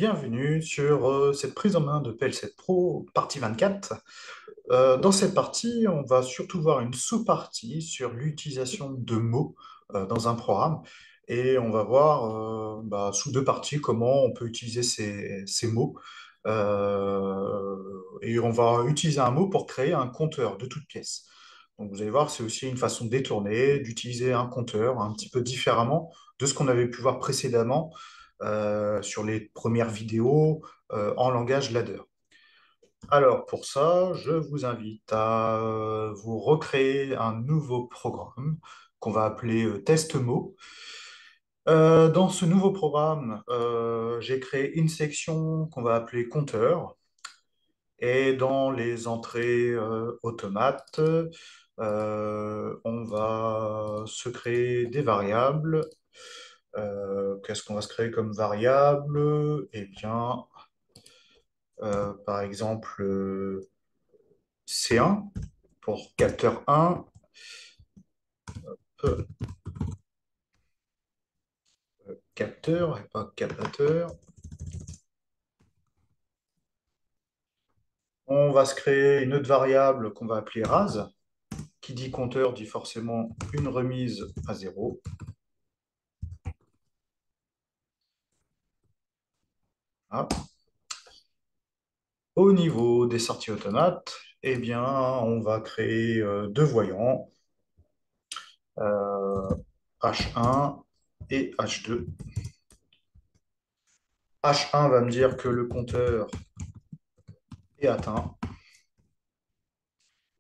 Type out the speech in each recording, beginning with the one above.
Bienvenue sur cette prise en main de PL7 Pro, partie 24. Dans cette partie, on va surtout voir une sous-partie sur l'utilisation de mots dans un programme. Et on va voir sous deux parties comment on peut utiliser ces mots. Et on va utiliser un mot pour créer un compteur de toutes pièces. Donc vous allez voir, c'est aussi une façon détournée d'utiliser un compteur un petit peu différemment de ce qu'on avait pu voir précédemment sur les premières vidéos en langage ladder. Alors pour ça, je vous invite à vous recréer un nouveau programme qu'on va appeler test mot. Dans ce nouveau programme, j'ai créé une section qu'on va appeler compteur. Et dans les entrées automates, on va se créer des variables. Qu'est-ce qu'on va se créer comme variable? Eh bien, par exemple, C1 pour capteur 1, euh, capteur et pas captateur. On va se créer une autre variable qu'on va appeler ras. Qui dit compteur dit forcément une remise à zéro. Ah. Au niveau des sorties automates, eh bien, on va créer deux voyants, euh, H1 et H2. H1 va me dire que le compteur est atteint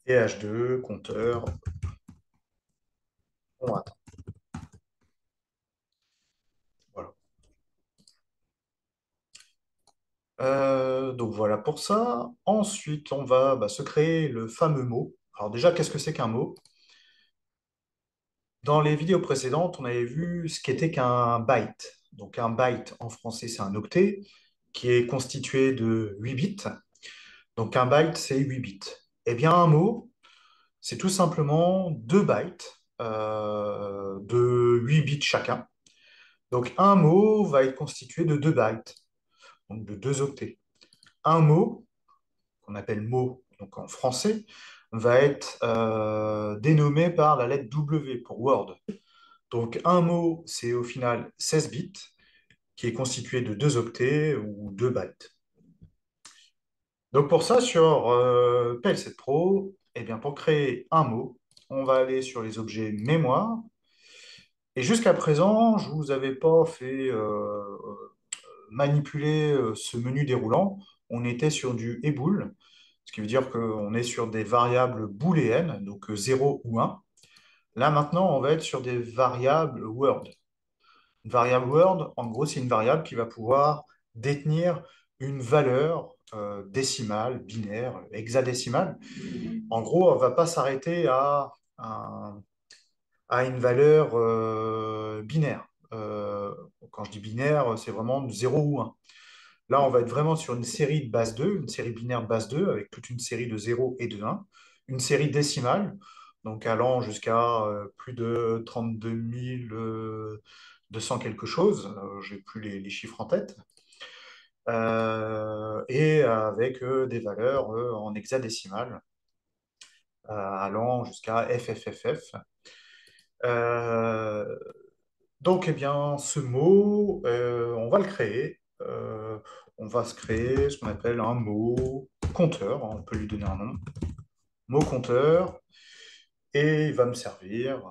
et H2, compteur, on atteint. Voilà. Donc voilà pour ça. Ensuite, on va se créer le fameux mot. Alors déjà, qu'est-ce que c'est qu'un mot? Dans les vidéos précédentes, on avait vu ce qu'était qu'un byte. Donc un byte en français, c'est un octet qui est constitué de 8 bits. Donc un byte, c'est 8 bits. Eh bien, un mot, c'est tout simplement 2 bytes de 8 bits chacun. Donc un mot va être constitué de 2 bytes, donc de 2 octets. Un mot, qu'on appelle mot donc en français, va être dénommé par la lettre W pour Word. Donc un mot, c'est au final 16 bits, qui est constitué de 2 octets ou 2 bytes. Donc pour ça, sur PL7 Pro, eh bien pour créer un mot, on va aller sur les objets mémoire. Et jusqu'à présent, je ne vous avais pas fait manipuler ce menu déroulant. On était sur du ebool, ce qui veut dire qu'on est sur des variables booléennes, donc 0 ou 1. Là maintenant, on va être sur des variables Word. Une variable Word, en gros, c'est une variable qui va pouvoir détenir une valeur décimale, binaire, hexadécimale. En gros, elle ne va pas s'arrêter à une valeur binaire. Quand je dis binaire, c'est vraiment 0 ou 1. Là, on va être vraiment sur une série de base 2, une série binaire de base 2, avec toute une série de 0 et de 1. Une série décimale, donc allant jusqu'à plus de 32 200 quelque chose. Je n'ai plus les chiffres en tête. Et avec des valeurs en hexadécimale, allant jusqu'à FFFF. Euh, donc, eh bien, ce mot, on va le créer. On va se créer ce qu'on appelle un mot compteur. On peut lui donner un nom. Mot compteur. Et il va me servir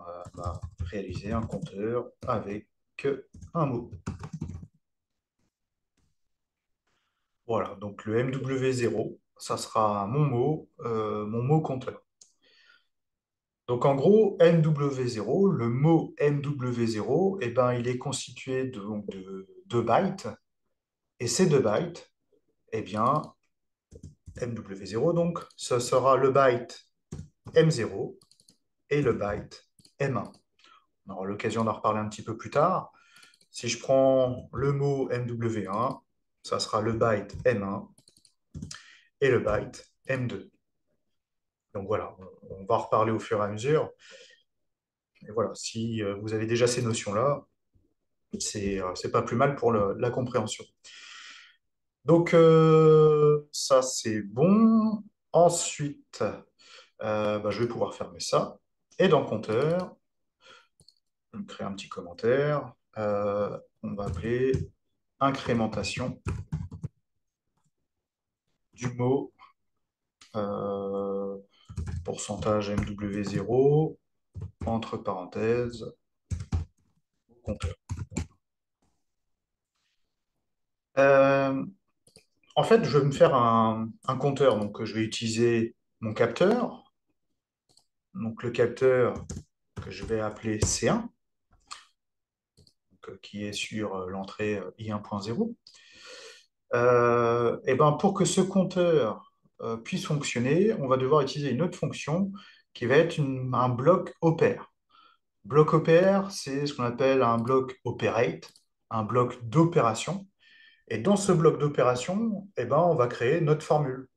à réaliser un compteur avec un mot. Voilà, donc le MW0, ça sera mon mot compteur. Donc en gros, MW0, le mot MW0, eh ben, il est constitué de 2 bytes. Et ces 2 bytes, eh bien, MW0, donc, ce sera le byte M0 et le byte M1. On aura l'occasion d'en reparler un petit peu plus tard. Si je prends le mot MW1, ça sera le byte M1 et le byte M2. Donc voilà, on va en reparler au fur et à mesure. Et voilà, si vous avez déjà ces notions-là, c'est pas plus mal pour la compréhension. Donc, ça, c'est bon. Ensuite, bah, je vais pouvoir fermer ça. Et dans le compteur, je vais me créer un petit commentaire. On va appeler incrémentation du mot euh, pourcentage MW0 entre parenthèses compteur. Euh, En fait, je vais me faire un compteur. Donc, je vais utiliser mon capteur. Donc, le capteur que je vais appeler C1, donc, qui est sur l'entrée I1.0. Et ben, pour que ce compteur puisse fonctionner, on va devoir utiliser une autre fonction qui va être un bloc opère. Bloc opère, c'est ce qu'on appelle un bloc operate, un bloc d'opération. Et dans ce bloc d'opération, eh ben, on va créer notre formule.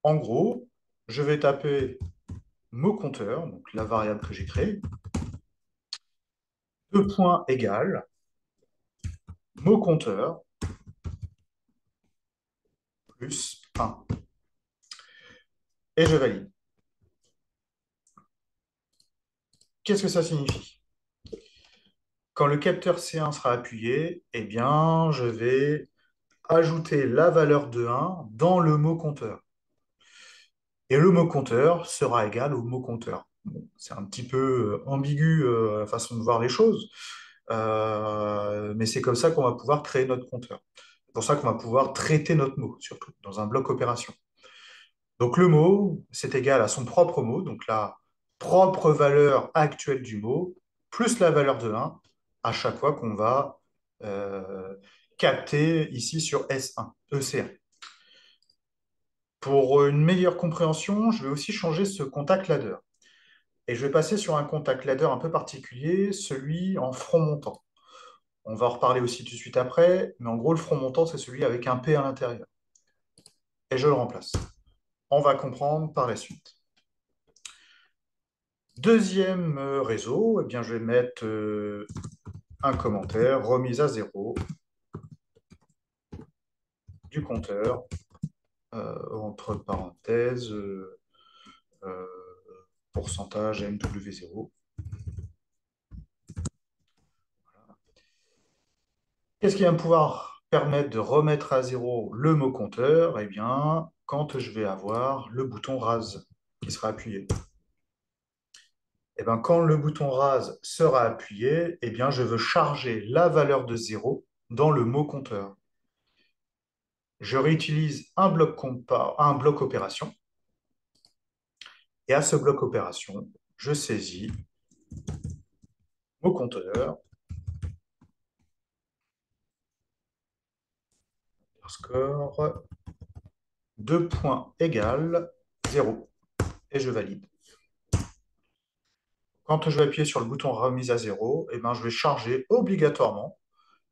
En gros, je vais taper mot compteur, donc la variable que j'ai créée, deux points égales, mot compteur plus 1. Et je valide. Qu'est-ce que ça signifie? Quand le capteur C1 sera appuyé, eh bien, je vais ajouter la valeur de 1 dans le mot compteur. Et le mot compteur sera égal au mot compteur. Bon, c'est un petit peu ambigu la façon de voir les choses, mais c'est comme ça qu'on va pouvoir créer notre compteur. C'est pour ça qu'on va pouvoir traiter notre mot, surtout dans un bloc opération. Donc le mot, c'est égal à son propre mot, donc la propre valeur actuelle du mot, plus la valeur de 1 à chaque fois qu'on va euh, capter ici sur S1, EC1. Pour une meilleure compréhension, je vais aussi changer ce contact ladder. Et je vais passer sur un contact ladder un peu particulier, celui en front montant. On va en reparler aussi tout de suite après, mais en gros, le front montant, c'est celui avec un P à l'intérieur. Et je le remplace. On va comprendre par la suite. Deuxième réseau, eh bien, je vais mettre un commentaire, remise à zéro du compteur, entre parenthèses, euh, pourcentage MW0. Qu'est-ce qui va me pouvoir permettre de remettre à zéro le mot compteur? Eh bien, quand je vais avoir le bouton rase qui sera appuyé. Eh bien, quand le bouton rase sera appuyé, eh bien, je veux charger la valeur de zéro dans le mot compteur. Je réutilise un bloc opération. Et à ce bloc opération, je saisis mot compteur, score, 2 points égale 0. Et je valide. Quand je vais appuyer sur le bouton remise à zéro, eh ben, je vais charger obligatoirement,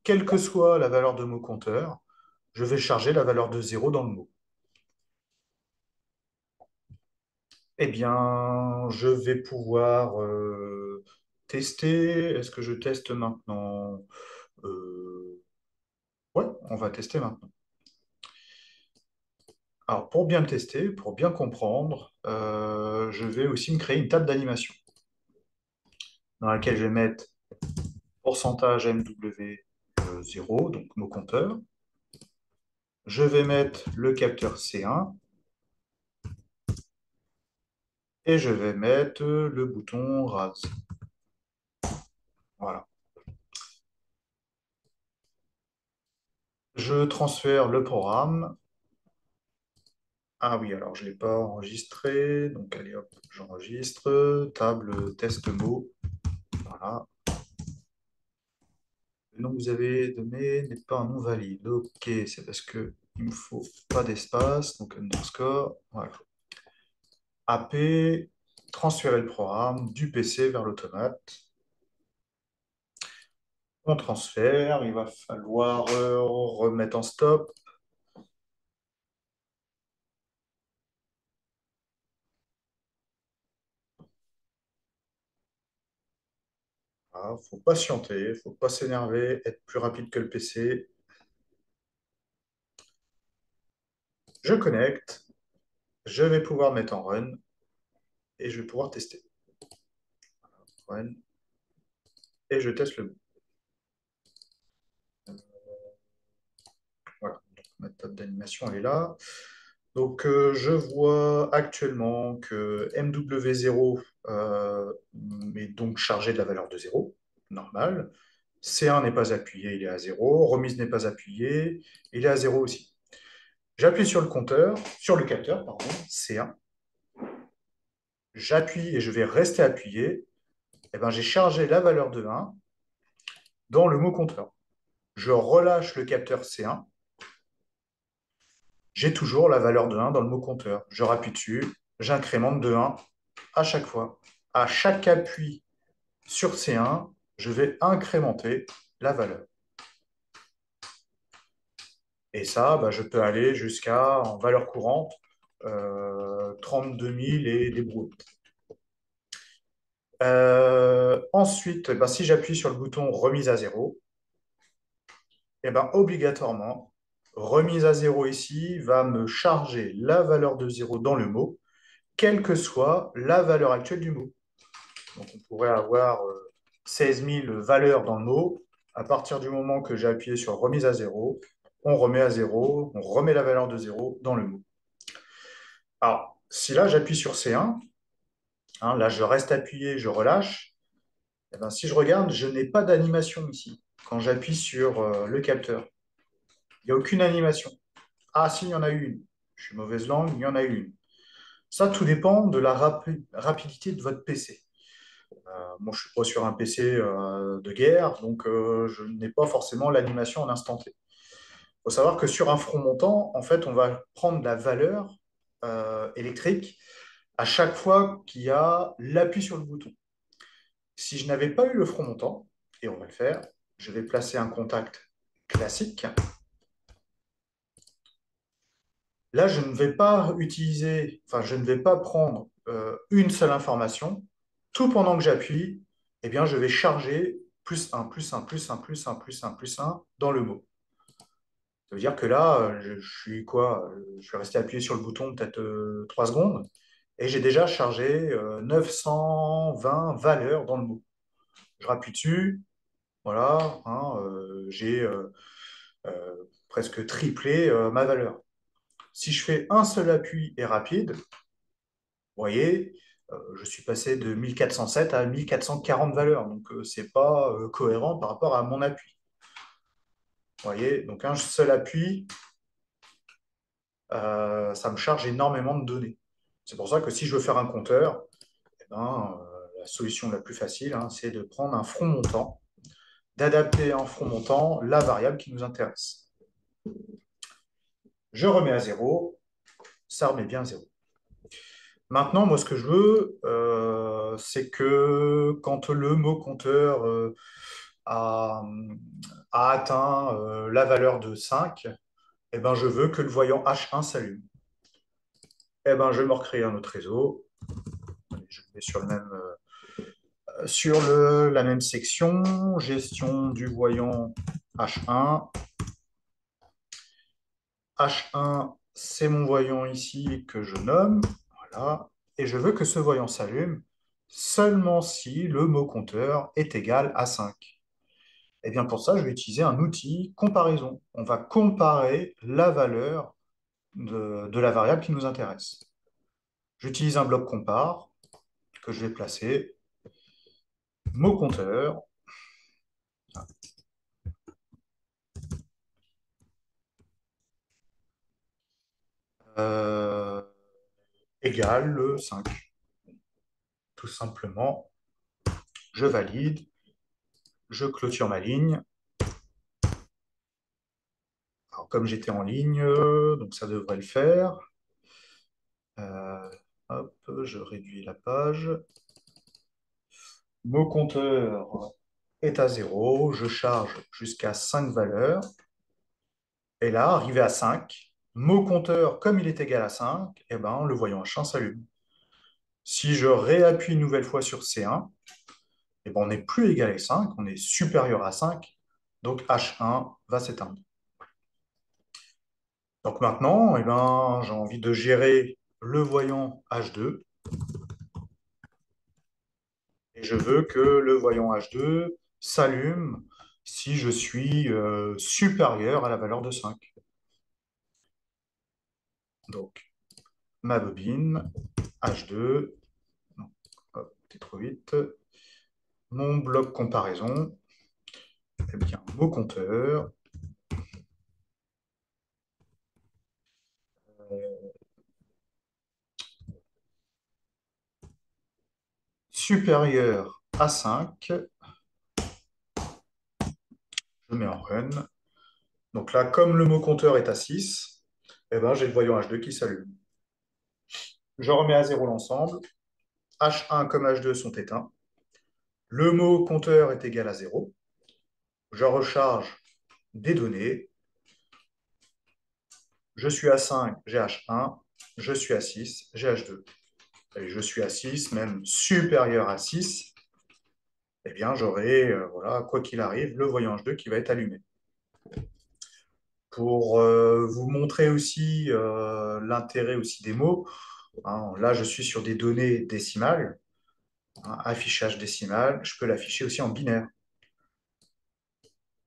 quelle que soit la valeur de mot compteur, je vais charger la valeur de zéro dans le mot. Eh bien, je vais pouvoir tester. Est-ce que je teste maintenant? Ouais, on va tester maintenant. Alors, pour bien le tester, pour bien comprendre, je vais aussi me créer une table d'animation dans laquelle je vais mettre pourcentage MW0, donc mon compteur. Je vais mettre le capteur C1 et je vais mettre le bouton RAS. Voilà. Je transfère le programme. Ah oui, alors je ne l'ai pas enregistré. Donc, allez hop, j'enregistre. Table test mot. Voilà. Le nom que vous avez donné n'est pas un nom valide. Ok, c'est parce que il me faut pas d'espace, donc underscore. Voilà. AP, transférer le programme du PC vers l'automate. On transfère, il va falloir remettre en stop. Il faut patienter, il faut pas s'énerver, être plus rapide que le PC. Je connecte, je vais pouvoir mettre en run et je vais pouvoir tester. Run et je teste le boot. Voilà, donc ma table d'animation elle est là. Donc je vois actuellement que MW0 est donc chargé de la valeur de 0, normal. C1 n'est pas appuyé, il est à 0. Remise n'est pas appuyée, il est à 0 aussi. J'appuie sur le compteur, sur le capteur, pardon, C1. J'appuie et je vais rester appuyé. Et ben, j'ai chargé la valeur de 1 dans le mot compteur. Je relâche le capteur C1. J'ai toujours la valeur de 1 dans le mot compteur. Je rappuie dessus, j'incrémente de 1 à chaque fois. À chaque appui sur C1, je vais incrémenter la valeur. Et ça, bah, je peux aller jusqu'à, en valeur courante, 32 000 et des brouettes. Ensuite, bah, si j'appuie sur le bouton remise à 0, et ben, obligatoirement, remise à 0 ici va me charger la valeur de 0 dans le mot, quelle que soit la valeur actuelle du mot. Donc on pourrait avoir 16 000 valeurs dans le mot. À partir du moment que j'ai appuyé sur remise à 0, on remet à 0, on remet la valeur de 0 dans le mot. Alors, si là j'appuie sur C1, hein, là je reste appuyé, je relâche, et ben, si je regarde, je n'ai pas d'animation ici quand j'appuie sur le capteur. Il n'y a aucune animation. Ah si, il y en a une. Je suis mauvaise langue, il y en a une. Ça, tout dépend de la rapidité de votre PC. Moi, je ne suis pas sur un PC de guerre, donc je n'ai pas forcément l'animation en instant T. Il faut savoir que sur un front montant, en fait, on va prendre la valeur électrique à chaque fois qu'il y a l'appui sur le bouton. Si je n'avais pas eu le front montant, et on va le faire, je vais placer un contact classique. Là, je ne vais pas utiliser, enfin, je ne vais pas prendre une seule information. Tout pendant que j'appuie, eh bien, je vais charger plus un plus un plus un plus un plus un plus un dans le mot. Ça veut dire que là, je suis quoi? Je suis resté appuyé sur le bouton peut-être 3 secondes et j'ai déjà chargé 920 valeurs dans le mot. Je rappuie dessus, voilà, hein, j'ai presque triplé ma valeur. Si je fais un seul appui et rapide, vous voyez, je suis passé de 1407 à 1440 valeurs. Donc, ce n'est pas cohérent par rapport à mon appui. Vous voyez, donc un seul appui, ça me charge énormément de données. C'est pour ça que si je veux faire un compteur, eh ben, la solution la plus facile, hein, c'est de prendre un front montant, d'adapter en front montant la variable qui nous intéresse. Je remets à 0, ça remet bien à 0. Maintenant, moi, ce que je veux, c'est que quand le mot compteur a, a atteint la valeur de 5, eh ben, je veux que le voyant H1 s'allume. Eh ben, je vais me recréer un autre réseau. Je vais sur la même section, gestion du voyant H1. H1, c'est mon voyant ici que je nomme. Voilà. Et je veux que ce voyant s'allume seulement si le mot compteur est égal à 5. Et bien pour ça, je vais utiliser un outil comparaison. On va comparer la valeur de la variable qui nous intéresse. J'utilise un bloc compare que je vais placer. Mot compteur euh, égale 5. Tout simplement, je valide, je clôture ma ligne. Alors, comme j'étais en ligne, donc ça devrait le faire. Hop, je réduis la page. Mot compteur est à 0. Je charge jusqu'à 5 valeurs. Et là, arrivé à 5, mot compteur, comme il est égal à 5, eh ben, le voyant H1 s'allume. Si je réappuie une nouvelle fois sur C1, eh ben, on n'est plus égal à 5, on est supérieur à 5. Donc H1 va s'éteindre. Donc maintenant, eh ben, j'ai envie de gérer le voyant H2 et je veux que le voyant H2 s'allume si je suis supérieur à la valeur de 5. Donc, ma bobine H2, non, hop, c'est trop vite, mon bloc comparaison, eh bien, mon compteur supérieur à 5, je mets en run. Donc là, comme le mot compteur est à 6, eh ben, j'ai le voyant H2 qui s'allume. Je remets à zéro l'ensemble. H1 comme H2 sont éteints. Le mot compteur est égal à zéro. Je recharge des données. Je suis à 5, j'ai H1. Je suis à 6, j'ai H2. Et je suis à 6, même supérieur à 6, eh bien, j'aurai, voilà, quoi qu'il arrive, le voyant H2 qui va être allumé. Pour vous montrer aussi l'intérêt aussi des mots, hein, là, je suis sur des données décimales, hein, affichage décimal, je peux l'afficher aussi en binaire.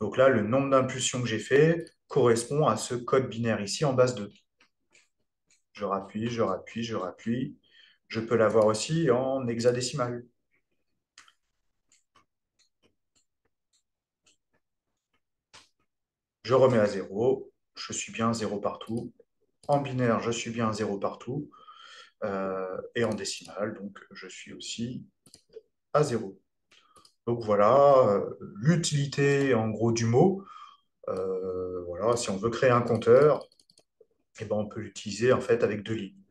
Donc là, le nombre d'impulsions que j'ai fait correspond à ce code binaire ici en base 2. Je rappuie, je rappuie, je rappuie. Je peux l'avoir aussi en hexadécimal. Je remets à 0. Je suis bien 0 partout. En binaire, je suis bien 0 partout. Et en décimal, donc je suis aussi à 0. Donc voilà l'utilité en gros du mot. Voilà, si on veut créer un compteur, eh ben, on peut l'utiliser en fait avec deux lignes.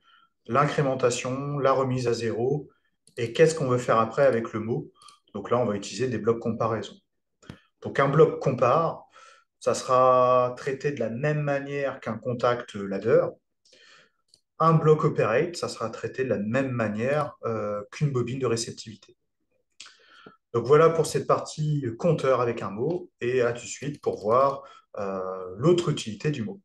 L'incrémentation, la remise à zéro, et qu'est-ce qu'on veut faire après avec le mot. Donc là, on va utiliser des blocs comparaison. Donc un bloc compare, ça sera traité de la même manière qu'un contact ladder. Un bloc operate, ça sera traité de la même manière qu'une bobine de réceptivité. Donc voilà pour cette partie compteur avec un mot, et à tout de suite pour voir l'autre utilité du mot.